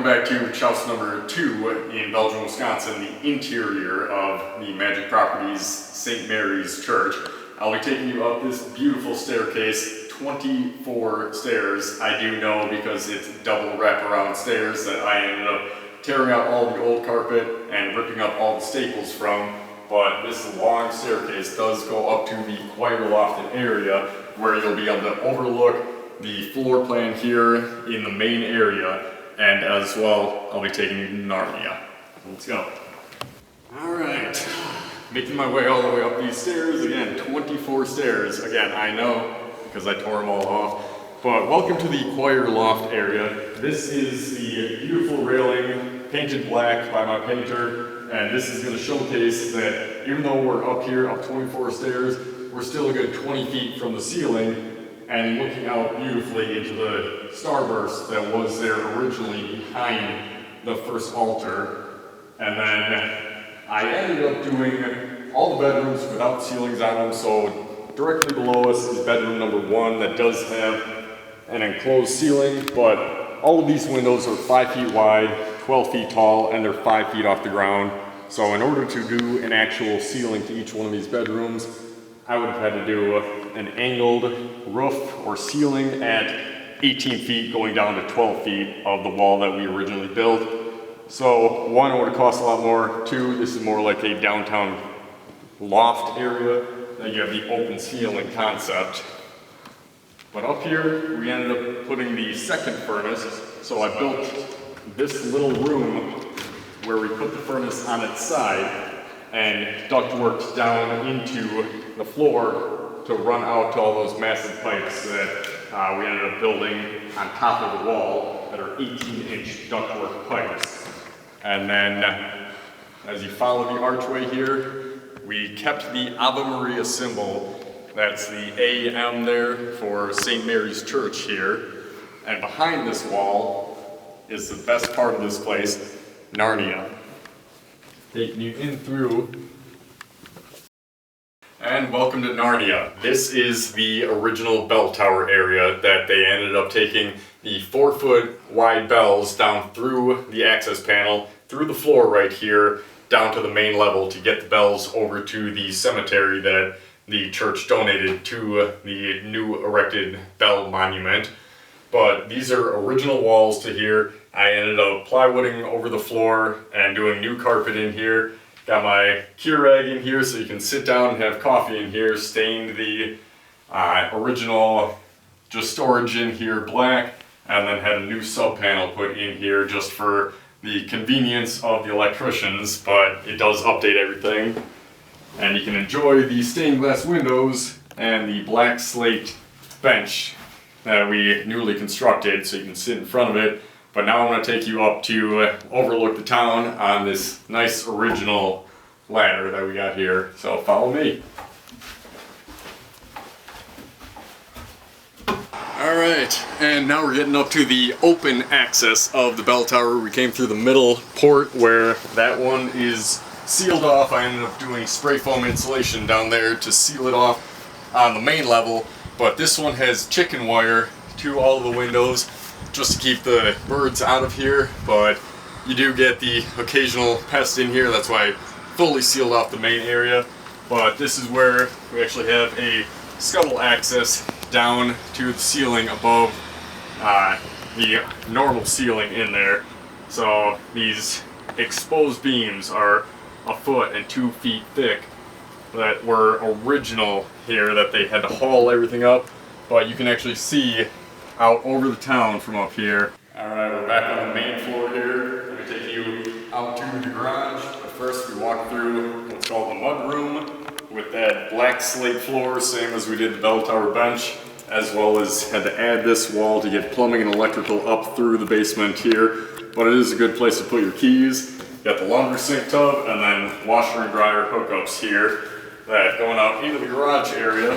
back to CHouse number 2 in Belgium, Wisconsin, the interior of the Magic Properties St. Mary's Church. I'll be taking you up this beautiful staircase, 24 stairs. I do know because it's double wraparound stairs that I ended up tearing out all the old carpet and ripping up all the staples from. But this long staircase does go up to the choir lofted area where you'll be able to overlook the floor plan here in the main area. And as well, I'll be taking you to Narnia. Let's go. All right, making my way all the way up these stairs. Again, 24 stairs. Again, I know because I tore them all off. But welcome to the choir loft area. This is the beautiful railing, painted black by my painter. And this is going to showcase that even though we're up here, up 24 stairs, we're still a good 20 feet from the ceiling and looking out beautifully into the starburst that was there originally behind the first altar. And then I ended up doing all the bedrooms without ceilings on them, so directly below us is bedroom number 1 that does have an enclosed ceiling, but all of these windows are 5 feet wide, 12 feet tall, and they're 5 feet off the ground. So in order to do an actual ceiling to each one of these bedrooms, I would have had to do an angled roof or ceiling at 18 feet going down to 12 feet of the wall that we originally built. So 1, it would have cost a lot more. 2, this is more like a downtown loft area. Then you have the open ceiling concept. But up here, we ended up putting the second furnace. So I built this little room where we put the furnace on its side and ductworked down into the floor to run out to all those massive pipes that we ended up building on top of the wall that are 18-inch ductwork pipes. And then as you follow the archway here, we kept the Ave Maria symbol. That's the AM there for St. Mary's Church here. And behind this wall is the best part of this place, Narnia. Taking you in through. And welcome to Narnia. This is the original bell tower area that they ended up taking the 4-foot wide bells down through the access panel, through the floor right here, down to the main level to get the bells over to the cemetery that the church donated to the new erected bell monument. But these are original walls to here. I ended up plywooding over the floor and doing new carpet in here. Got my Keurig in here so you can sit down and have coffee in here. Stained the original just storage in here black, and then had a new sub panel put in here just for the convenience of the electricians, but it does update everything. And you can enjoy the stained glass windows and the black slate bench that we newly constructed so you can sit in front of it. But now I'm going to take you up to overlook the town on this nice original ladder that we got here. So follow me. Alright, and now we're getting up to the open access of the bell tower. We came through the middle port where that one is sealed off. I ended up doing spray foam insulation down there to seal it off on the main level. But this one has chicken wire to all of the windows just to keep the birds out of here, but you do get the occasional pest in here. That's why I fully sealed off the main area. But this is where we actually have a scuttle access down to the ceiling above the normal ceiling in there. So these exposed beams are 1 foot and 2 feet thick that were original here, that they had to haul everything up, but you can actually see out over the town from up here. Alright, we're back on the main floor here. I'm going to take you out to the garage, but first we walk through what's called the mud room with that black slate floor, same as we did the bell tower bench, as well as had to add this wall to get plumbing and electrical up through the basement here. But it is a good place to put your keys. Got the laundry sink tub and then washer and dryer hookups here. That going out into the garage area.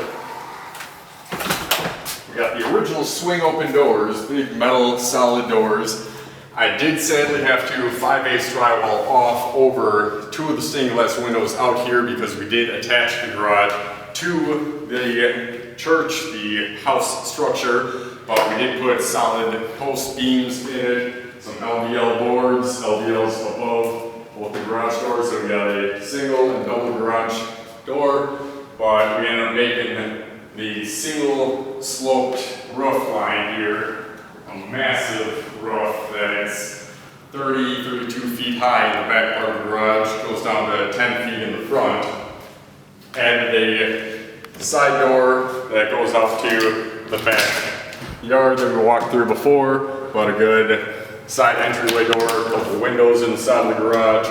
We got the original swing open doors, big metal solid doors. I did sadly have to 5/8 drywall off over 2 of the stained glass windows out here because we did attach the garage to the church, the house structure, but we did put solid post beams in it some LVL boards, LVLs above both the garage doors, so we got a single and double garage door, but we ended up making the single sloped roof line here a massive roof that is 32 feet high in the back part of the garage, goes down to 10 feet in the front. Added a side door that goes out to the back yard that we walked through before, but a good side entryway door, a couple windows in the side of the garage,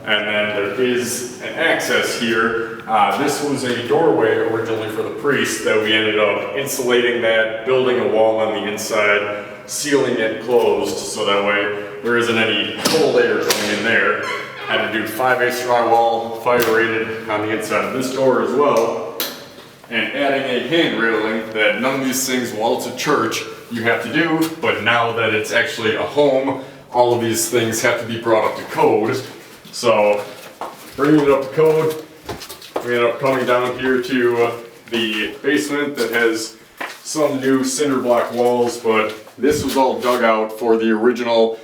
and then there is an access here. This was a doorway originally for the priest that we ended up insulating that, building a wall on the inside, sealing it closed so that way there isn't any cold air coming in there. Had to do 5/8 drywall, fire rated on the inside of this door as well, and adding a hand railing that none of these things, while it's a church, you have to do, but now that it's actually a home, all of these things have to be brought up to code. So, bringing it up to code, we ended up coming down here to the basement that has some new cinder block walls, but this was all dug out for the original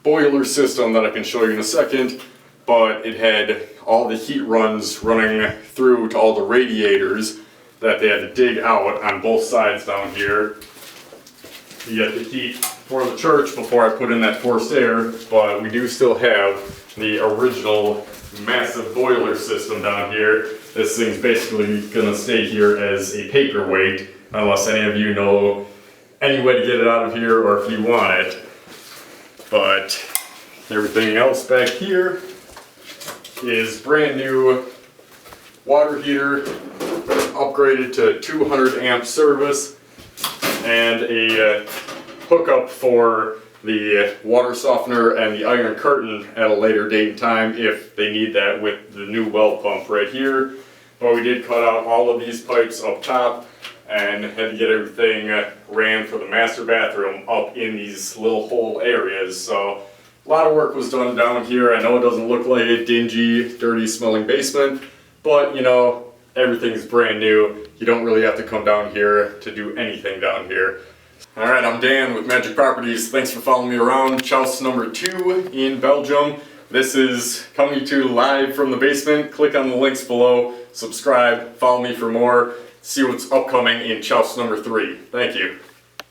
boiler system that I can show you in a second, but it had all the heat runs running through to all the radiators that they had to dig out on both sides down here. You get the heat for the church before I put in that forced air, but we do still have the original massive boiler system down here. This thing's basically gonna stay here as a paperweight, unless any of you know any way to get it out of here or if you want it. But everything else back here is brand new water heater, upgraded to 200 amp service, and a hookup for the water softener and the iron curtain at a later date and time if they need that with the new well pump right here. But we did cut out all of these pipes up top and had to get everything ran for the master bathroom up in these little hole areas. So a lot of work was done down here. I know it doesn't look like a dingy, dirty smelling basement, but you know, everything's brand new. You don't really have to come down here to do anything down here. Alright, I'm Dan with Magic Properties. Thanks for following me around. Chouse number 2 in Belgium. This is coming to you live from the basement. Click on the links below, subscribe, follow me for more, see what's upcoming in Chouse number 3. Thank you.